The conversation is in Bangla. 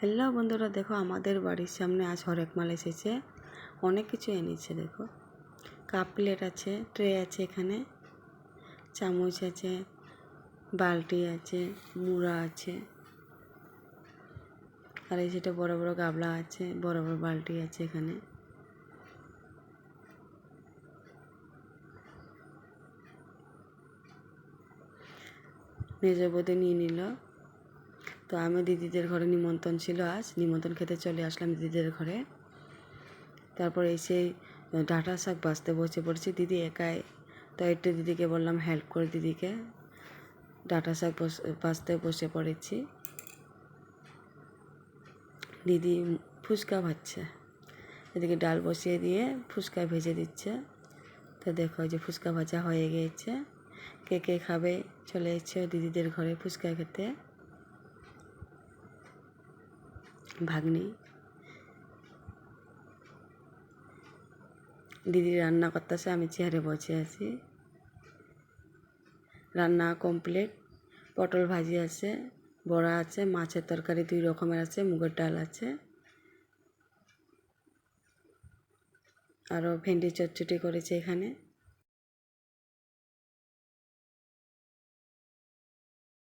হ্যালো বন্ধুরা, দেখো আমাদের বাড়ির সামনে আজ হরেক মাল এসেছে। অনেক কিছু এনেছে। দেখো কাপ প্লেট আছে, ট্রে আছে, এখানে চামচ আছে, বালতি আছে, মুড়া আছে, আর এই সেটা বড় বড় গাবলা আছে, বড় বড় বালতি আছে। এখানে মেজো বৌদি নিয়ে নিল। তো আমি দিদিদের ঘরে নিমন্ত্রণ ছিল, আজ নিমন্ত্রণ খেতে চলে আসলাম দিদিদের ঘরে। তারপর এসে ডাঁটা শাক বাছতে বসে পড়েছি। দিদি একাই, তো একটু দিদিকে বললাম হেল্প করে, দিদিকে ডাঁটা শাক বাছতে বসে পড়েছি। দিদি ফুচকা ভাজছে, এদিকে ডাল বসিয়ে দিয়ে ফুচকা ভেজে দিচ্ছে। তো দেখো যে ফুচকা ভাজা হয়ে গিয়েছে। কে কে খাবে চলে এসেছে দিদিদের ঘরে ফুচকা খেতে। ভাগ্নি দিদি রান্না করতেছে, আমি চেয়ারে বসে আছি। রান্না কমপ্লিট। পটল ভাজি আছে, বড়া আছে, মাছের তরকারি 2 রকমের আছে, মুগের ডাল আছে, আরও ভেন্ডি চটচটি করেছে এখানে।